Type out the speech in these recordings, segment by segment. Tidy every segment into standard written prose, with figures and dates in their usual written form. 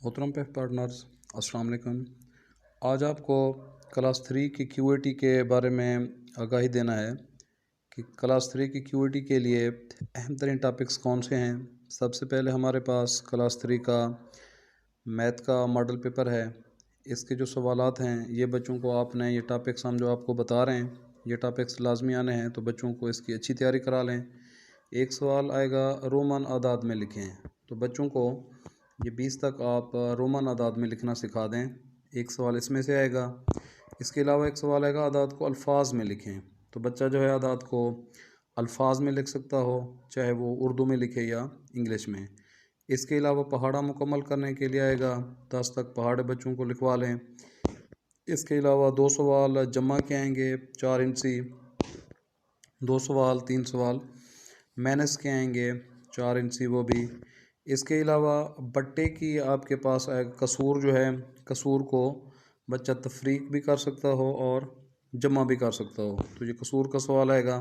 मोहतरम पे पार्टनर्स, अस्सलाम वालेकुम। आज आपको क्लास 3 की क्यूएटी के बारे में आगाही देना है कि क्लास 3 की क्यूएटी के लिए अहम तरीन टॉपिक्स कौन से हैं। सबसे पहले हमारे पास क्लास 3 का मैथ का मॉडल पेपर है। इसके जो सवालात हैं ये बच्चों को आपने ये टॉपिक्स हम जो आपको बता रहे हैं ये टॉपिक्स लाजमी आने हैं, तो बच्चों को इसकी अच्छी तैयारी करा लें। एक सवाल आएगा रोमन आदाद में लिखें, तो बच्चों को ये 20 तक आप रोमन आदाद में लिखना सिखा दें। एक सवाल इसमें से आएगा। इसके अलावा एक सवाल आएगा आदाद को अल्फाज में लिखें, तो बच्चा जो है आदाद को अल्फाज में लिख सकता हो, चाहे वो उर्दू में लिखे या इंग्लिश में। इसके अलावा पहाड़ा मुकम्मल करने के लिए आएगा 10 तक पहाड़े बच्चों को लिखवा लें। इसके अलावा 2 सवाल जमा के आएंगे 4 इंची, 2 सवाल 3 सवाल मैनस के आएंगे 4 इंची वो भी। इसके अलावा बट्टे की आपके पास कसूर जो है, कसूर को बच्चा तफरीक भी कर सकता हो और जमा भी कर सकता हो, तो ये कसूर का सवाल आएगा।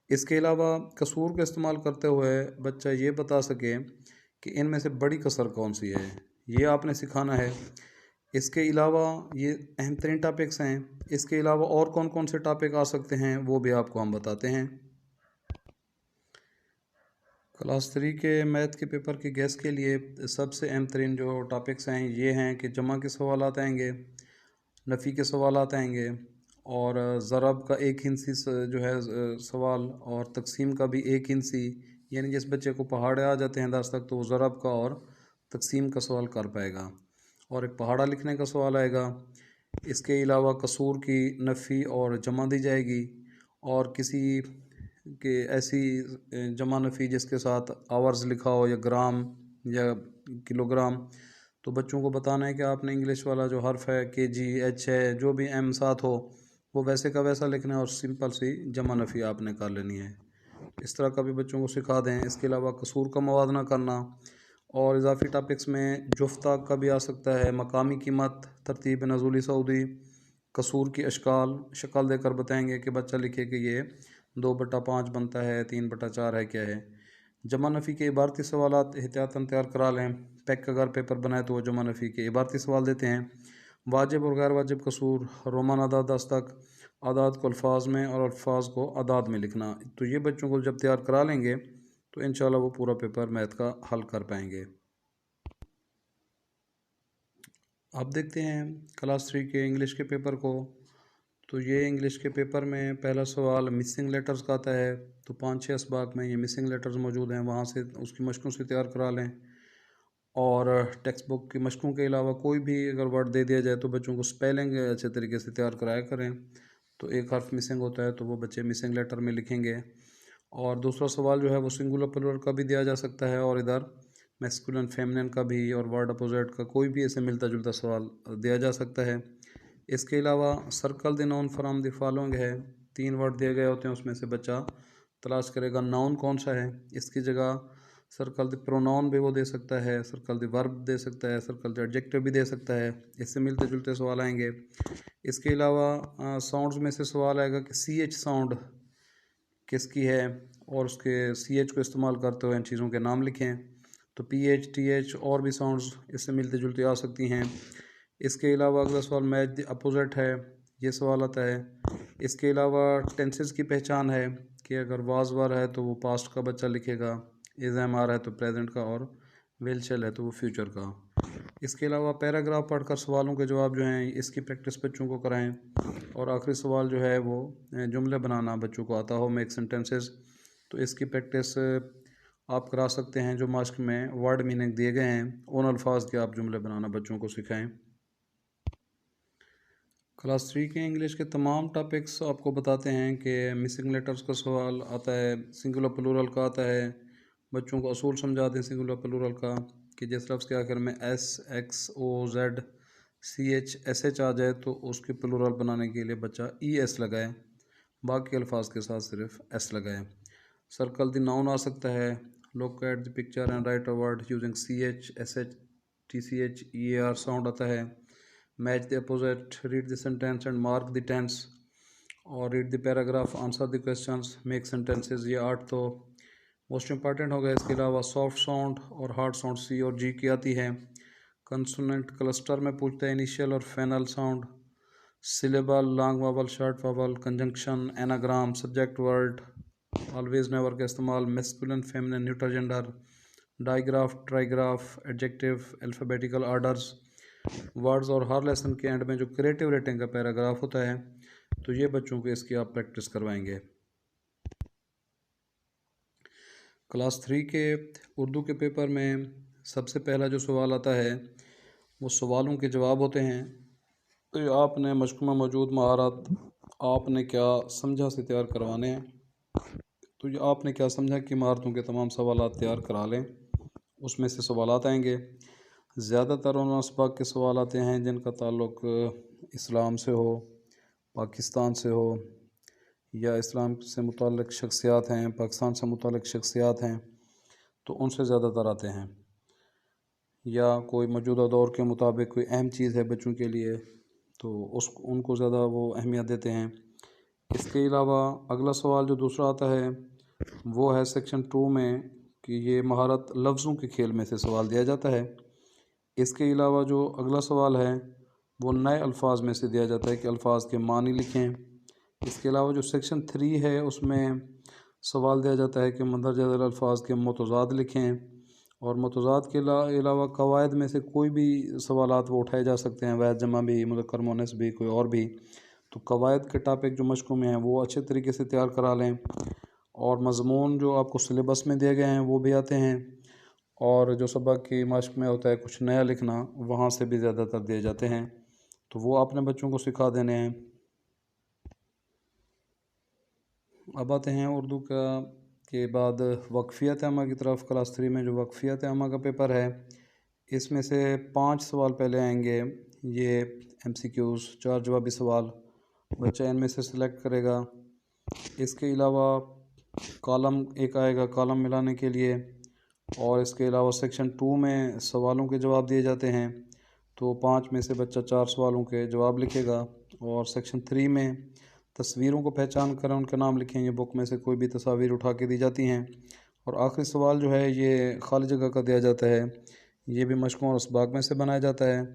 इसके अलावा कसूर का इस्तेमाल करते हुए बच्चा ये बता सके कि इनमें से बड़ी कसर कौन सी है, ये आपने सिखाना है। इसके अलावा ये अहम तरीन टॉपिक्स हैं। इसके अलावा और कौन कौन से टॉपिक आ सकते हैं वो भी आपको हम बताते हैं। क्लास 3 के मैथ के पेपर के गैस के लिए सबसे अहम तरीन जो टॉपिक्स हैं ये हैं कि जमा के सवालात आएंगे, नफ़ी के सवालात आएंगे और ज़रब का 1 हिंसी जो है सवाल, और तकसीम का भी 1 हिंसी। यानी जिस बच्चे को पहाड़े आ जाते हैं 10 तक तो वो ज़रब का और तकसीम का सवाल कर पाएगा, और एक पहाड़ा लिखने का सवाल आएगा। इसके अलावा कसूर की नफ़ी और जमा दी जाएगी, और किसी कि ऐसी जमा नफ़ी जिसके साथ आवर्स लिखा हो या ग्राम या किलोग्राम, तो बच्चों को बताना है कि आपने इंग्लिश वाला जो हर्फ है केजी, एच है, जो भी एम साथ हो वो वैसे का वैसा लिखना है, और सिंपल सी जमा नफ़ी आपने कर लेनी है। इस तरह का भी बच्चों को सिखा दें। इसके अलावा कसूर का मवाजना करना, और इजाफी टॉपिक्स में जुफ्ता का भी आ सकता है, मकामी कीमत, तरतीब नज़ुली सऊदी, कसूर की अशकाल शक्ल देकर बताएंगे कि बच्चा लिखे कि ये 2/5 बनता है, 3/4 है, क्या है। जमा नफ़ी के इबारती सवालात एहतियातन तैयार करा लें। पैक अगर पेपर बनाए तो वो जमा नफ़ी के इबारती सवाल देते हैं। वाजिब और गैर वाजिब कसूर, रोमन आदाद 10 तक, आदाद को अल्फाज में और अल्फाज को आदाद में लिखना, तो ये बच्चों को जब तैयार करा लेंगे तो इंशाल्लाह वो पूरा पेपर मैथ का हल कर पाएंगे। अब देखते हैं क्लास 3 के इंग्लिश के पेपर को। तो ये इंग्लिश के पेपर में पहला सवाल मिसिंग लेटर्स का आता है, तो 5-6 असबाक में ये मिसिंग लेटर्स मौजूद हैं, वहाँ से उसकी मशकों से तैयार करा लें। और टेक्स्ट बुक की मशकों के अलावा कोई भी अगर वर्ड दे दिया जाए तो बच्चों को स्पेलिंग अच्छे तरीके से तैयार कराया करें। तो एक हर्फ मिसिंग होता है तो वो बच्चे मिसिंग लेटर में लिखेंगे। और दूसरा सवाल जो है वो सिंगुलर प्लूरल का भी दिया जा सकता है, और इधर मैस्कुलिन फेमिनिन का भी, और वर्ड अपोजिट का कोई भी ऐसे मिलता जुलता सवाल दिया जा सकता है। इसके अलावा circle the noun from the following है, 3 वर्ड दिए गए होते हैं, उसमें से बच्चा तलाश करेगा नाउन कौन सा है। इसकी जगह सर्कल द प्रोनाउन भी वो दे सकता है, सर्कल द वर्ब दे सकता है, सर्कल द एडजेक्टिव भी दे सकता है। इससे मिलते जुलते सवाल आएंगे। इसके अलावा साउंड्स में से सवाल आएगा कि CH साउंड किसकी है, और उसके CH को इस्तेमाल करते हुए इन चीज़ों के नाम लिखें। तो PH, TH और भी साउंड्स इससे मिलते जुलते आ सकती हैं। इसके अलावा अगला सवाल मैच द अपोजिट है, ये सवाल आता है। इसके अलावा टेंसेस की पहचान है कि अगर वाज वर है तो वो पास्ट का बच्चा लिखेगा, इज़ एम आर है तो प्रेजेंट का, और विल शेल है तो वो फ्यूचर का। इसके अलावा पैराग्राफ पढ़कर सवालों के जवाब जो हैं इसकी प्रैक्टिस बच्चों को कराएं। और आखिरी सवाल जो है वो जुमले बनाना बच्चों को आता हो, मेक सेंटेंसेस, तो इसकी प्रैक्टिस आप करा सकते हैं। जो मास्क में वर्ड मीनिंग दिए गए हैं उन अल्फाज के आप जुमले बनाना बच्चों को सिखाएं। क्लास 3 के इंग्लिश के तमाम टॉपिक्स आपको बताते हैं कि मिसिंग लेटर्स का सवाल आता है, सिंगुलर प्लूरल का आता है। बच्चों को असूल समझा दें सिंगुलर प्लूरल का कि जिस लफ्ज़ के आखिर में S, X, O, Z, CH, SH आ जाए तो उसके प्लूरल बनाने के लिए बच्चा ES लगाए, बाकी अल्फाज के साथ सिर्फ S लगाए। सर्कल द नाउन आ सकता है, look at the picture and write a word using CH, SH, TCH, EAR sound आता है। Match the opposite, read the sentence and mark the tense, और read the paragraph, answer the questions, make sentences, ये 8 तो most important हो गया। इसके अलावा soft sound और हार्ड साउंड C और G की आती है। कंसोनेंट क्लस्टर में पूछते हैं इनिशियल और final sound, syllable, long vowel, short vowel, conjunction, anagram, subject word, always never का इस्तेमाल, masculine feminine neutral gender, digraph, trigraph, adjective, alphabetical orders, words. और हर लेसन के एंड में जो क्रिएटिव रेटिंग का पैराग्राफ होता है, तो ये बच्चों को इसकी आप प्रैक्टिस करवाएंगे। क्लास 3 के उर्दू के पेपर में सबसे पहला जो सवाल आता है वो सवालों के जवाब होते हैं। तो ये आपने मशक़ में मौजूद महारत आपने क्या समझा से तैयार करवाने हैं। तो ये आपने क्या समझा कि महारतों के तमाम सवालात तैयार करा लें, उसमें से सवालात आएंगे। ज़्यादातर उन असबाक के सवाल आते हैं जिनका ताल्लुक़ इस्लाम से हो, पाकिस्तान से हो, या इस्लाम से मुताल्लिक़ शख्सियात हैं, पाकिस्तान से मुताल्लिक़ शख्सियात हैं, तो उनसे ज़्यादातर आते हैं। या कोई मौजूदा दौर के मुताबिक कोई अहम चीज़ है बच्चों के लिए, तो उनको ज़्यादा वो अहमियत देते हैं। इसके अलावा अगला सवाल जो दूसरा आता है वो है सेक्शन 2 में कि ये महारत लफ्ज़ों के खेल में से सवाल दिया जाता है। इसके अलावा जो अगला सवाल है वो नए अल्फाज में से दिया जाता है कि अल्फाज के मानी लिखें। इसके अलावा जो सेक्शन 3 है उसमें सवाल दिया जाता है कि मंदरजा झैल अल्फाज के मुतज़ाद लिखें। और मुतज़ाद के अलावा कवायद में से कोई भी सवालात वो उठाए जा सकते हैं, वैद जमा भी, मुज़क्कर मुअन्नस भी, कोई और भी। तो कवायद के टॉपिक जो मशक़ों में हैं वो अच्छे तरीके से तैयार करा लें। और मज़मून जो आपको सिलेबस में दिए गए हैं वो भी आते हैं, और जो सबक की मशक़ में होता है कुछ नया लिखना, वहाँ से भी ज़्यादातर दिए जाते हैं। तो वो आपने बच्चों को सिखा देने हैं। अब आते हैं उर्दू का के बाद वक़फ़ियत आमा की तरफ। क्लास 3 में जो वक़फ़ियत आमा का पेपर है, इसमें से 5 सवाल पहले आएंगे। ये MCQs 4 जवाबी सवाल बच्चा इनमें से सिलेक्ट करेगा। इसके अलावा कॉलम एक आएगा कॉलम मिलाने के लिए, और इसके अलावा सेक्शन 2 में सवालों के जवाब दिए जाते हैं। तो 5 में से बच्चा 4 सवालों के जवाब लिखेगा। और सेक्शन 3 में तस्वीरों को पहचान कर उनका नाम लिखेंगे। बुक में से कोई भी तस्वीर उठा के दी जाती हैं। और आखिरी सवाल जो है ये खाली जगह का दिया जाता है, ये भी मशक़ों और असबाक में से बनाया जाता है।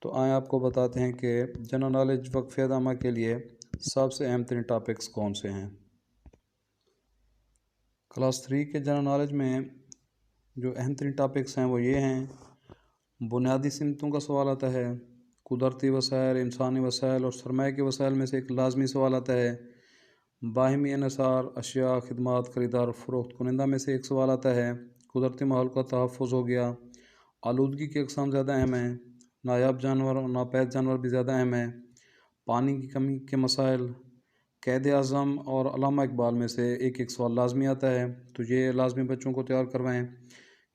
तो आए आपको बताते हैं कि जनरल नॉलेज वक़फ़ियत आमा के लिए सबसे अहम तरीन टॉपिक्स कौन से हैं। क्लास 3 के जनरल नॉलेज में जो अहम तरीन टॉपिक्स हैं वो ये हैं। बुनियादी सिमतों का सवाल आता है, कुदरती वसाइल, इंसानी वसाइल और सरमाए के वसाइल में से एक लाजमी सवाल आता है। बाहिमी इन्हिसार, अशिया, खिदमात, ख़रीदार, फ़रोख्त कुनिंदा में से एक सवाल आता है। कुदरती माहौल का तहफ़्फ़ुज़ हो गया। आलूदगी की अक़साम ज़्यादा अहम हैं। नायाब जानवर और नापैद जानवर भी ज़्यादा अहम हैं। पानी की कमी के मसाइल, क़ैद आज़म और अल्लामा इक़बाल में से एक एक सवाल लाजमी आता है। तो ये लाजमी बच्चों को तैयार करवाएँ।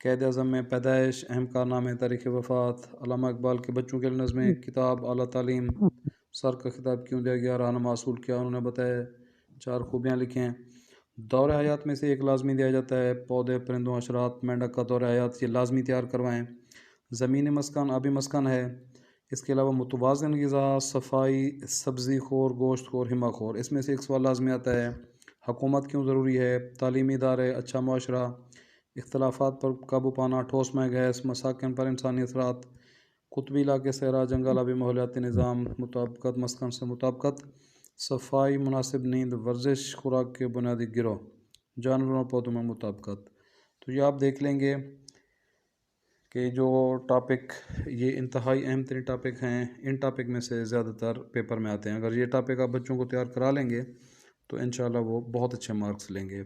क़ैद आज़म में पैदाइश, अहम कारनामे, तारीख़ वफ़ात, अल्लामा इक़बाल के बच्चों के लिए नज़्में, किताब, आला तालीम, सर का खिताब क्यों दिया गया, रहनुमा असूल क्या उन्होंने बताया, 4 खूबियाँ लिखें। दौर हयात में से एक लाजमी दिया जाता है। पौधे, परिंदों, हशरात, मेंढक का दौर हयात ये लाजमी तैयार करवाएँ। ज़मीनी मस्कन, आबी मस्कन है। इसके अलावा मुतवाज़िन ग़िज़ा, सफाई, सब्ज़ी खोर, गोश्त खोर, हिमा खोर, इसमें से एक सवाल लाजमी आता है। हुकूमत क्यों ज़रूरी है, तालीमी इदारे, अच्छा मुआशरा, इख्तलाफात पर काबू पाना, ठोस में गैस, मसाकिन पर इंसानी असरात, कुतबी इलाके, सहरा, जंगल, आबी माहौलियाती निज़ाम, मुताबिकत, मस्कन से मुताबिकत, सफाई, मुनासिब नींद, वर्जिश, खुराक के बुनियादी गिरोह, जानवरों और पौधों में मुताबिकत। तो ये आप देख लेंगे कि जो टॉपिक ये इंतहाई अहम तरीन टॉपिक हैं, इन टॉपिक में से ज़्यादातर पेपर में आते हैं। अगर ये टॉपिक आप बच्चों को तैयार करा लेंगे तो इंशाल्लाह वो बहुत अच्छे मार्क्स लेंगे।